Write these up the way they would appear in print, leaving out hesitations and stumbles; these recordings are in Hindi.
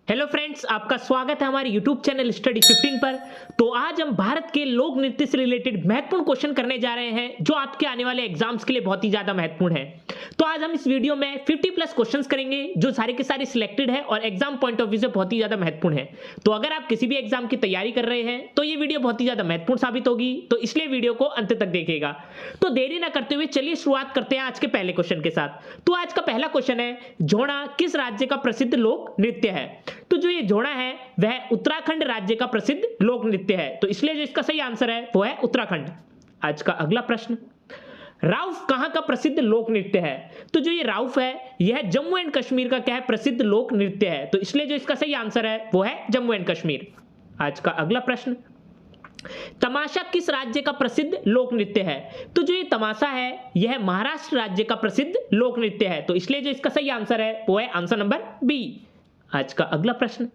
हेलो फ्रेंड्स, आपका स्वागत है हमारे यूट्यूब चैनल स्टडी 15 पर। तो आज हम भारत के लोक नृत्य से रिलेटेड महत्वपूर्ण क्वेश्चन करने जा रहे हैं जो आपके आने वाले एग्जाम्स के लिए बहुत ही ज्यादा महत्वपूर्ण है। तो आज हम इस वीडियो में 50 प्लस क्वेश्चंस करेंगे जो सारे के सारे सिलेक्टेड है और एग्जाम पॉइंट ऑफ व्यू से बहुत ही ज्यादा महत्वपूर्ण है। तो अगर आप किसी भी एग्जाम की तैयारी कर रहे हैं तो ये वीडियो बहुत ही ज्यादा महत्वपूर्ण साबित होगी, तो इसलिए वीडियो को अंत तक देखिएगा। तो देरी ना करते हुए चलिए शुरुआत करते हैं आज के पहले क्वेश्चन के साथ। तो आज का पहला क्वेश्चन है, झोड़ा किस राज्य का प्रसिद्ध लोक नृत्य है? तो जो ये झोड़ा है वह उत्तराखंड राज्य का प्रसिद्ध लोक नृत्य है, तो इसलिए जो इसका सही आंसर है वो है उत्तराखंड। आज का अगला प्रश्न, राउफ कहां का प्रसिद्ध लोक नृत्य है? तो जो ये राउफ है यह जम्मू एंड कश्मीर का क्या है? प्रसिद्ध लोक नृत्य है, तो इसलिए जो इसका सही आंसर है वो है जम्मू एंड कश्मीर। आज का अगला प्रश्न, तमाशा किस राज्य का प्रसिद्ध लोक नृत्य है? तो जो ये तमाशा है यह महाराष्ट्र राज्य का प्रसिद्ध लोक नृत्य है, तो इसलिए जो इसका सही आंसर है वो है आंसर नंबर बी। आज का अगला प्रश्न,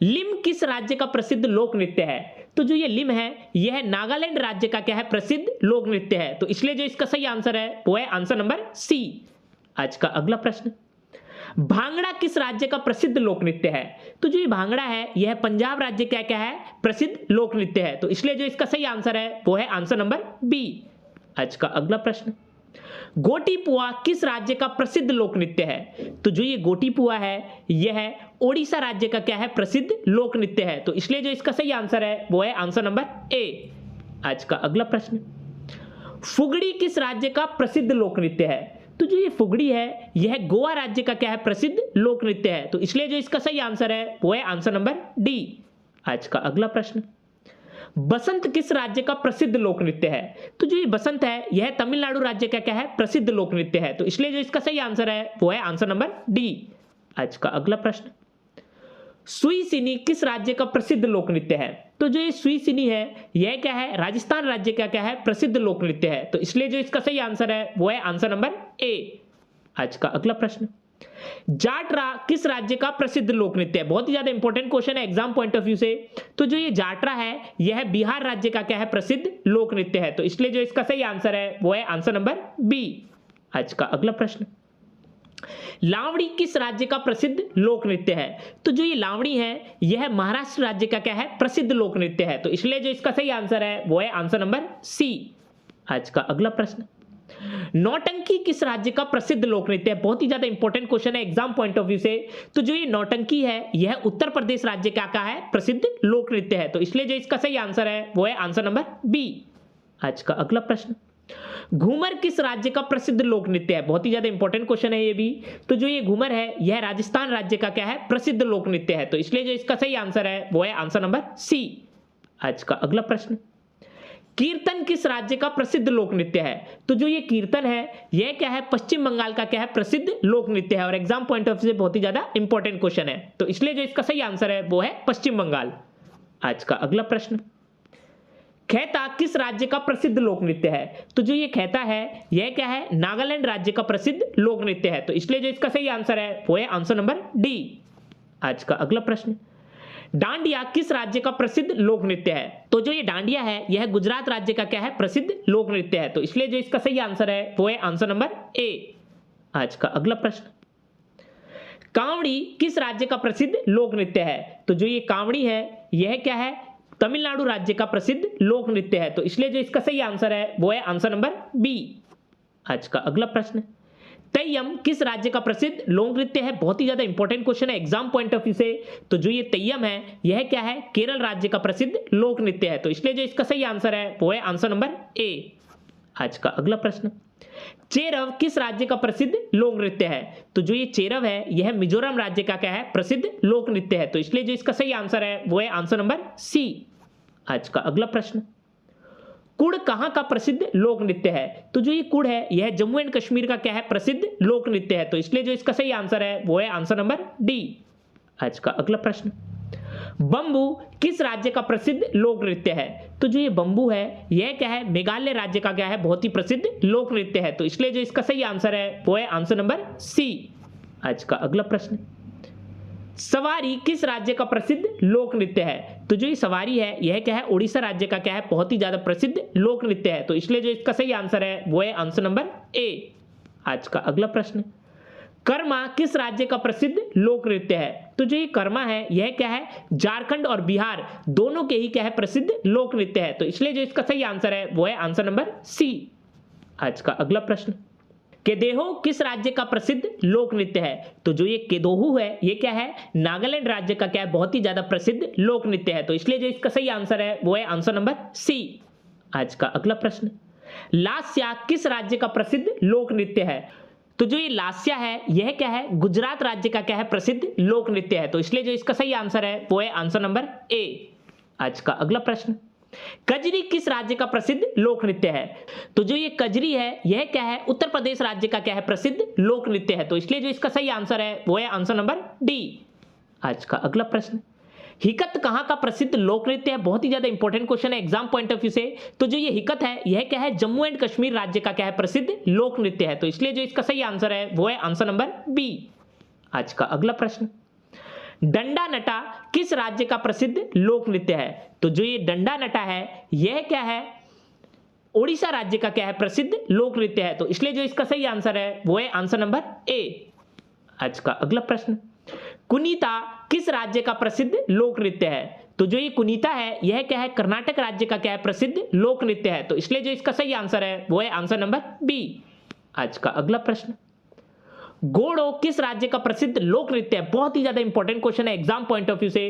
लिम किस राज्य का प्रसिद्ध लोक नृत्य है? तो जो ये लिम है यह नागालैंड राज्य का क्या है? प्रसिद्ध लोक नृत्य है, तो इसलिए जो इसका सही आंसर है वो है आंसर नंबर सी। आज का अगला प्रश्न, भांगड़ा किस राज्य का प्रसिद्ध लोक नृत्य है? तो जो ये भांगड़ा है यह पंजाब राज्य का क्या है? प्रसिद्ध लोक नृत्य है, तो इसलिए जो इसका सही आंसर है वो है आंसर नंबर बी। आज का अगला प्रश्न, गोटीपुआ किस राज्य का प्रसिद्ध लोक नृत्य है? तो जो ये गोटीपुआ है यह ओडिशा राज्य का क्या है? प्रसिद्ध लोक नृत्य है, तो इसलिए जो इसका सही आंसर है वो है आंसर नंबर ए। आज का अगला प्रश्न, फुगड़ी किस राज्य का प्रसिद्ध लोक नृत्य है? तो जो ये फुगड़ी है यह गोवा राज्य का क्या है? प्रसिद्ध लोक नृत्य है, तो इसलिए जो इसका सही आंसर है वो है आंसर नंबर डी। आज का अगला प्रश्न, बसंत किस राज्य का प्रसिद्ध लोक नृत्य है? तो जो ये बसंत है यह तमिलनाडु राज्य का क्या है? प्रसिद्ध लोक नृत्य है, तो इसलिए जो इसका सही आंसर है वो है आंसर नंबर डी। आज का अगला प्रश्न, सुई सिनी किस राज्य का प्रसिद्ध लोक नृत्य है? तो जो ये सुई सिनी है यह क्या है? राजस्थान राज्य का क्या है? प्रसिद्ध लोक नृत्य है, तो इसलिए जो इसका सही आंसर है वो है आंसर नंबर ए। आज का अगला प्रश्न, जाटरा किस राज्य का प्रसिद्ध लोक नृत्य है? बहुत ही ज्यादा इंपॉर्टेंट क्वेश्चन है एग्जाम पॉइंट ऑफ व्यू से। तो जो ये जाटरा है यह बिहार राज्य का क्या है? प्रसिद्ध लोक नृत्य है, तो इसलिए जो इसका सही आंसर है वो है आंसर नंबर बी। आज का अगला प्रश्न, लावड़ी किस राज्य का प्रसिद्ध लोक नृत्य है? तो जो ये लावड़ी है यह महाराष्ट्र राज्य का क्या है? प्रसिद्ध लोक नृत्य है, तो इसलिए जो इसका सही आंसर है वो है आंसर नंबर सी। आज का अगला प्रश्न, नौटंकी किस राज्य का प्रसिद्ध लोक नृत्य है? बहुत ही ज्यादा इंपॉर्टेंट क्वेश्चन है एग्जाम पॉइंट ऑफ व्यू से। तो जो ये नौटंकी है यह उत्तर प्रदेश राज्य का क्या है? प्रसिद्ध लोक नृत्य है, तो इसलिए जो इसका सही आंसर है वो है आंसर नंबर बी। आज का अगला प्रश्न, घूमर किस राज्य का प्रसिद्ध लोक नृत्य है? बहुत ही ज्यादा इंपॉर्टेंट क्वेश्चन है ये भी। तो जो ये घूमर है यह राजस्थान राज्य का क्या है? प्रसिद्ध लोक नृत्य है, तो इसलिए जो इसका सही आंसर है वो है आंसर नंबर सी। आज का अगला प्रश्न, कीर्तन किस राज्य का प्रसिद्ध लोक नृत्य है? तो जो ये कीर्तन है यह क्या है? पश्चिम बंगाल का क्या है? प्रसिद्ध लोक नृत्य है, और एग्जाम पॉइंट ऑफ व्यू से बहुत ही ज्यादा इंपॉर्टेंट क्वेश्चन है, तो इसलिए जो इसका सही आंसर है वो है पश्चिम बंगाल। आज का अगला प्रश्न, खैता किस राज्य का प्रसिद्ध लोक नृत्य है? तो जो ये खैता है यह क्या है? नागालैंड राज्य का प्रसिद्ध लोक नृत्य है, तो इसलिए जो इसका सही आंसर है वो है आंसर नंबर डी। आज का अगला प्रश्न, डांडिया किस राज्य का प्रसिद्ध लोक नृत्य है? तो जो ये डांडिया है यह गुजरात राज्य का क्या है? प्रसिद्ध लोक नृत्य है, तो इसलिए जो इसका सही आंसर है वो है आंसर नंबर ए। आज का अगला प्रश्न, कांवड़ी किस राज्य का प्रसिद्ध लोक नृत्य है? तो जो ये कांवड़ी है यह क्या है? तमिलनाडु राज्य का प्रसिद्ध लोक नृत्य है, तो इसलिए जो इसका सही आंसर है वो है आंसर नंबर बी। आज का अगला प्रश्न, तैयम किस राज्य का प्रसिद्ध लोक नृत्य है? बहुत ही ज्यादा इंपॉर्टेंट क्वेश्चन है एग्जाम पॉइंट ऑफ व्यू से। तो जो ये तैयम है यह क्या है? केरल राज्य का प्रसिद्ध लोक नृत्य है, तो इसलिए जो इसका सही आंसर है वो है आंसर नंबर ए। आज का अगला प्रश्न, चेरव किस राज्य का प्रसिद्ध लोक नृत्य है? तो जो ये चेरव है यह मिजोरम राज्य का क्या है? प्रसिद्ध लोक नृत्य है, तो इसलिए जो इसका सही आंसर है वो है आंसर नंबर सी। आज का अगला प्रश्न, कुड़ कहां का प्रसिद्ध लोक नृत्य है? तो जो ये कुड़ है यह जम्मू एंड कश्मीर का क्या है? प्रसिद्ध लोक नृत्य है, तो इसलिए जो इसका सही आंसर है वो है आंसर नंबर डी। आज का अगला प्रश्न, बंबू किस राज्य का प्रसिद्ध लोक नृत्य है? तो जो ये बंबू है यह क्या है? मेघालय राज्य का क्या है? बहुत ही प्रसिद्ध लोक नृत्य है, तो इसलिए जो इसका सही आंसर है वो है आंसर नंबर सी। आज का अगला प्रश्न, सवारी किस राज्य का प्रसिद्ध लोक नृत्य है? तो जो ये सवारी है यह क्या है? उड़ीसा राज्य का क्या है? बहुत ही ज्यादा प्रसिद्ध लोक नृत्य है, तो इसलिए जो इसका सही आंसर है वो है आंसर नंबर ए। आज का अगला प्रश्न, कर्मा किस राज्य का प्रसिद्ध लोक नृत्य है? तो जो ये कर्मा है यह क्या है, झारखंड और बिहार दोनों के ही क्या है प्रसिद्ध लोक नृत्य है। तो इसलिए जो इसका सही आंसर है वो है आंसर नंबर सी। आज का अगला प्रश्न, केदेहो किस राज्य का प्रसिद्ध लोक नृत्य है? तो जो ये केदोहू है ये क्या है, नागालैंड राज्य का क्या है बहुत ही ज्यादा प्रसिद्ध लोक नृत्य है। तो इसलिए जो इसका सही आंसर है वो है आंसर नंबर सी। आज का अगला प्रश्न, लास्या किस राज्य का प्रसिद्ध लोक नृत्य है? तो जो ये लास्या है यह क्या है, गुजरात राज्य का क्या है प्रसिद्ध लोक नृत्य है। तो इसलिए जो इसका सही आंसर है वो है आंसर नंबर ए। आज का अगला प्रश्न, कजरी किस राज्य का प्रसिद्ध लोक नृत्य है? तो जो ये कजरी है यह क्या है, उत्तर प्रदेश राज्य का क्या है प्रसिद्ध लोक नृत्य है। तो इसलिए जो इसका सही आंसर है वो है आंसर नंबर डी। आज का अगला प्रश्न, हिकत कहां का प्रसिद्ध लोक नृत्य है? बहुत ही ज्यादा इंपॉर्टेंट क्वेश्चन है एग्जाम पॉइंट ऑफ व्यू से। तो जो ये हिकत है यह क्या है, जम्मू एंड कश्मीर राज्य का क्या है प्रसिद्ध लोक नृत्य है। तो इसलिए जो इसका सही आंसर है वो है आंसर नंबर बी। आज का अगला प्रश्न, डंडा नटा किस राज्य का प्रसिद्ध लोक नृत्य है? तो जो ये डंडा नटा है यह क्या है, ओडिशा राज्य का क्या है प्रसिद्ध लोक नृत्य है। तो इसलिए जो इसका सही आंसर है वो है आंसर नंबर ए। आज का अगला प्रश्न, कुनीता किस राज्य का प्रसिद्ध लोक नृत्य है? तो जो ये कुनीता है यह क्या है, कर्नाटक राज्य का क्या है प्रसिद्ध लोक नृत्य है। तो इसलिए जो इसका सही आंसर है वो है आंसर नंबर बी। आज का अगला प्रश्न, गोड़ो किस राज्य का प्रसिद्ध लोक नृत्य है? बहुत ही ज्यादा इंपॉर्टेंट क्वेश्चन है एग्जाम पॉइंट ऑफ व्यू से।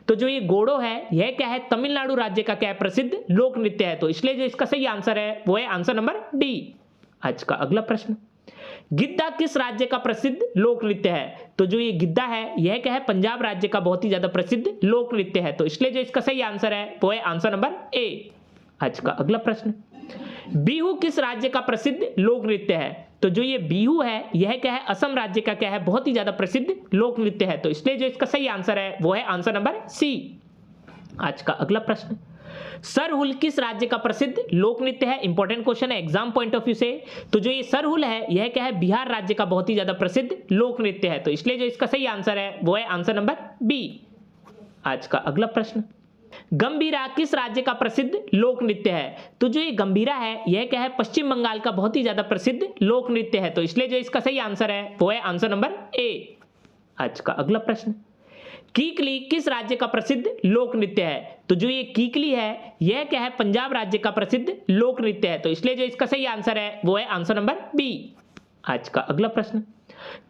तो जो ये गोड़ो है यह क्या है, तमिलनाडु राज्य का क्या है प्रसिद्ध लोक नृत्य है। तो इसलिए जो इसका सही आंसर है वो है आंसर नंबर डी। आज का अगला प्रश्न, गिद्दा किस राज्य का प्रसिद्ध लोक नृत्य है? तो जो ये गिद्दा है यह क्या है, पंजाब राज्य का बहुत ही ज्यादा प्रसिद्ध लोक नृत्य है। तो इसलिए जो इसका सही आंसर है वो है आंसर नंबर ए। आज का अगला प्रश्न, बिहू किस राज्य का प्रसिद्ध लोक नृत्य है? तो जो ये बिहू है यह क्या है, असम राज्य का क्या है बहुत ही ज्यादा प्रसिद्ध लोक नृत्य है। तो इसलिए जो इसका सही आंसर है वो है आंसर नंबर सी। आज का अगला प्रश्न, सरहुल किस राज्य का प्रसिद्ध लोक नृत्य है? इंपॉर्टेंट क्वेश्चन है एग्जाम पॉइंट ऑफ व्यू से। तो जो ये सरहुल है यह क्या है, बिहार राज्य का बहुत ही ज्यादा प्रसिद्ध लोक नृत्य है। तो इसलिए जो इसका सही आंसर है वो है आंसर नंबर बी। आज का अगला प्रश्न, गंभीरा किस राज्य का प्रसिद्ध लोक नृत्य है? तो जो ये गंभीरा है यह क्या है, पश्चिम बंगाल का बहुत ही ज्यादा प्रसिद्ध लोक नृत्य है। तो इसलिए जो इसका सही आंसर है वो है आंसर नंबर ए। आज का अगला प्रश्न, कीकली किस राज्य का प्रसिद्ध लोक नृत्य है? तो जो ये कीकली है यह क्या है, पंजाब राज्य का प्रसिद्ध लोक नृत्य है। तो इसलिए जो इसका सही आंसर है वो है आंसर नंबर बी। आज का अगला प्रश्न,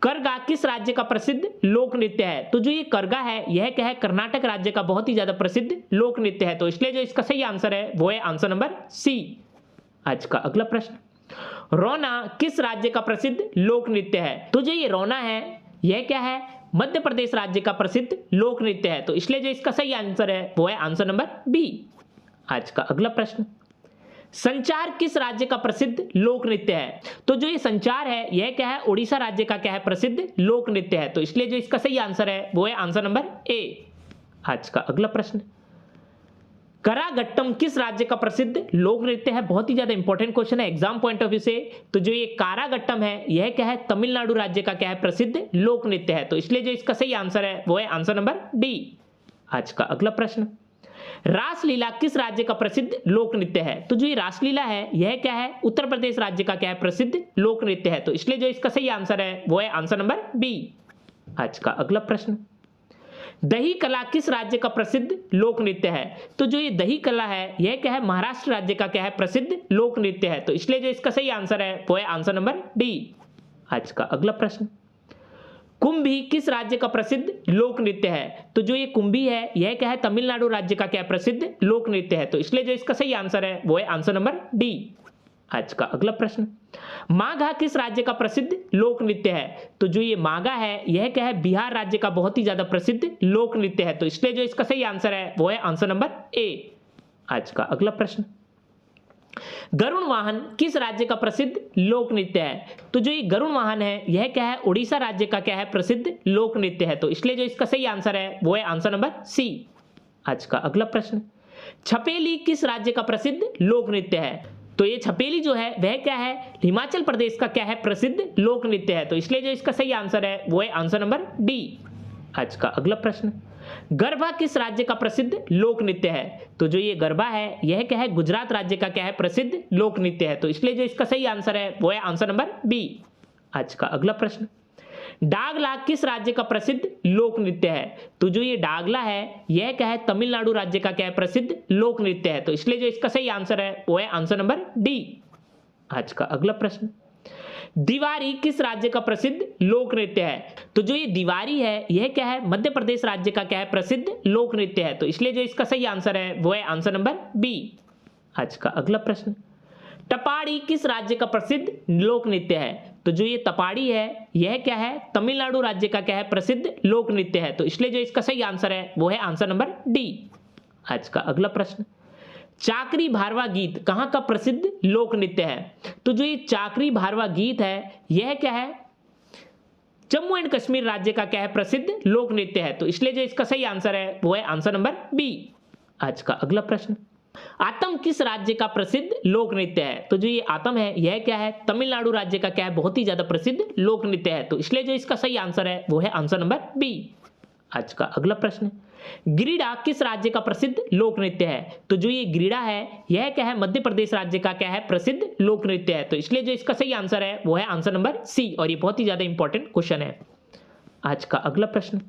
करगा किस राज्य का प्रसिद्ध लोक नृत्य है? तो जो ये करगा है यह क्या है, कर्नाटक राज्य का बहुत ही ज्यादा प्रसिद्ध लोक नृत्य है। तो इसलिए जो इसका सही आंसर है वो है आंसर नंबर सी। आज का अगला प्रश्न, रोना किस राज्य का प्रसिद्ध लोक नृत्य है? तो जो ये रोना है यह क्या है, मध्य प्रदेश राज्य का प्रसिद्ध लोक नृत्य है। तो इसलिए जो इसका सही आंसर है वो है आंसर नंबर बी। आज का अगला प्रश्न, संचार किस राज्य का प्रसिद्ध लोक नृत्य है? तो जो ये संचार है यह क्या है, ओडिशा राज्य का क्या है प्रसिद्ध लोक नृत्य है। तो इसलिए जो इसका सही आंसर है वो है आंसर नंबर ए। आज का अगला प्रश्न, करागट्टम किस राज्य का प्रसिद्ध लोक नृत्य है? बहुत ही ज्यादा इंपॉर्टेंट क्वेश्चन है एग्जाम पॉइंट ऑफ व्यू से। तो जो ये कारागट्टम है यह क्या है, तमिलनाडु राज्य का क्या है प्रसिद्ध लोक नृत्य है। तो इसलिए जो इसका सही आंसर है वो है आंसर नंबर डी। आज का अगला प्रश्न, रासलीला किस राज्य का प्रसिद्ध लोक नृत्य है? तो जो ये रासलीला है यह क्या है, उत्तर प्रदेश राज्य का क्या है प्रसिद्ध लोक नृत्य है। तो इसलिए जो इसका सही आंसर है वो है आंसर नंबर बी। आज का अगला प्रश्न, दही कला किस राज्य का प्रसिद्ध लोक नृत्य है? तो जो ये दही कला है यह क्या है, महाराष्ट्र राज्य का क्या है प्रसिद्ध लोक नृत्य है। तो इसलिए जो इसका सही आंसर है वो है आंसर नंबर डी। आज का अगला प्रश्न, कुंभी किस राज्य का प्रसिद्ध लोक नृत्य है? तो जो ये कुंभी है यह क्या है, तमिलनाडु राज्य का क्या प्रसिद्ध लोक नृत्य है। तो इसलिए जो इसका सही आंसर है वो है आंसर नंबर डी। आज का अगला प्रश्न, माघा किस राज्य का प्रसिद्ध लोक नृत्य है? तो जो ये माघा है यह क्या है, बिहार राज्य का बहुत ही ज्यादा प्रसिद्ध लोक नृत्य है। तो इसलिए जो इसका सही आंसर है वो है आंसर नंबर ए। आज का अगला प्रश्न, गरुण वाहन किस राज्य का प्रसिद्ध लोक नृत्य है? तो जो ये गरुण वाहन है यह क्या है, उड़ीसा राज्य का क्या है प्रसिद्ध लोक नृत्य है। तो इसलिए जो इसका सही आंसर है वो है आंसर नंबर सी। आज का अगला प्रश्न, छपेली किस राज्य का प्रसिद्ध लोक नृत्य है? तो ये छपेली जो है वह क्या है, हिमाचल प्रदेश का क्या है प्रसिद्ध लोक नृत्य है। तो इसलिए जो इसका सही आंसर है वो है आंसर नंबर डी। आज का अगला प्रश्न, गरबा किस राज्य का प्रसिद्ध लोक नृत्य है? तो जो ये गरबा है यह क्या है, गुजरात राज्य का क्या है प्रसिद्ध लोक नृत्य है। तो इसलिए जो इसका सही आंसर है वो है आंसर नंबर बी। आज का अगला प्रश्न, डागला किस राज्य का प्रसिद्ध लोक नृत्य है? तो जो ये डागला है यह क्या है, तमिलनाडु राज्य का क्या है, प्रसिद्ध लोक नृत्य है। तो इसलिए जो इसका सही आंसर है वो है आंसर नंबर डी। आज का अगला प्रश्न, दीवारी किस राज्य का प्रसिद्ध लोक नृत्य है? तो जो ये दीवारी है यह क्या है, मध्य प्रदेश राज्य का क्या है, प्रसिद्ध लोक नृत्य है। तो इसलिए जो इसका सही आंसर है वो है आंसर नंबर बी। आज का अगला प्रश्न, टपाड़ी किस राज्य का प्रसिद्ध लोक नृत्य है? तो जो ये टपाड़ी है यह क्या है, तमिलनाडु राज्य का क्या है, प्रसिद्ध लोक नृत्य है। तो इसलिए जो इसका सही आंसर है वो है आंसर नंबर डी। आज का अगला प्रश्न, चाकरी भारवा गीत कहां का प्रसिद्ध लोक नृत्य है? तो जो ये चाकरी भारवा गीत है यह क्या है, जम्मू एंड कश्मीर राज्य का क्या है, प्रसिद्ध लोक नृत्य है। तो इसलिए जो इसका सही आंसर है वो है आंसर नंबर बी। आज का अगला प्रश्न, आतम किस राज्य का प्रसिद्ध लोक नृत्य है? तो जो ये आतम है यह क्या है, तमिलनाडु राज्य का क्या है, बहुत ही ज्यादा प्रसिद्ध लोक नृत्य है। तो इसलिए जो इसका सही आंसर है वो है आंसर नंबर बी। आज का अगला प्रश्न, गिरिडा किस राज्य का प्रसिद्ध लोक नृत्य है? तो जो ये गिरिडा है यह क्या है, मध्य प्रदेश राज्य का क्या है, प्रसिद्ध लोक नृत्य है। तो इसलिए जो इसका सही आंसर है वो है आंसर नंबर सी, और ये बहुत ही ज्यादा इंपॉर्टेंट क्वेश्चन है। आज का अगला प्रश्न,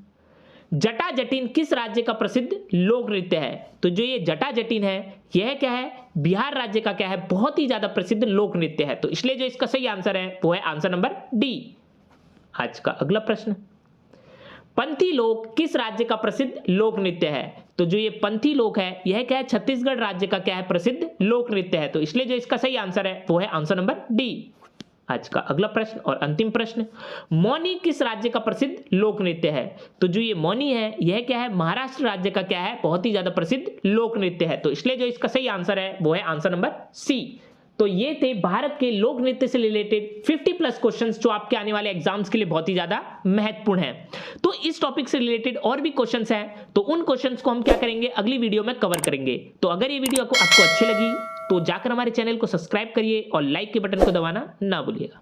जटा जटिन किस राज्य का प्रसिद्ध लोक नृत्य है? तो जो ये जटा जटिन है यह क्या है, बिहार राज्य का क्या है, बहुत ही ज्यादा प्रसिद्ध लोक नृत्य है। तो इसलिए जो इसका सही आंसर है वो है आंसर नंबर डी। आज का अगला प्रश्न, पंथी लोक किस राज्य का प्रसिद्ध लोक नृत्य है? तो जो ये पंथी लोक है यह क्या है, छत्तीसगढ़ राज्य का क्या है, प्रसिद्ध लोक नृत्य है। तो इसलिए जो इसका सही आंसर है वो है आंसर नंबर डी। आज का अगला प्रश्न और अंतिम प्रश्न, मौनी किस राज्य का प्रसिद्ध लोक नृत्य है? तो जो ये मौनी है यह क्या है, महाराष्ट्र राज्य का क्या है, बहुत ही ज्यादा प्रसिद्ध लोक नृत्य है। तो इसलिए जो इसका सही आंसर है वो है आंसर नंबर सी। तो ये थे भारत के लोक नृत्य से रिलेटेड 50+ क्वेश्चंस जो आपके आने वाले एग्जाम्स के लिए बहुत ही ज्यादा महत्वपूर्ण है। तो इस टॉपिक से रिलेटेड और भी क्वेश्चंस हैं, तो उन क्वेश्चंस को हम क्या करेंगे, अगली वीडियो में कवर करेंगे। तो अगर ये वीडियो आपको अच्छी लगी तो जाकर हमारे चैनल को सब्सक्राइब करिए और लाइक के बटन को दबाना ना भूलिएगा।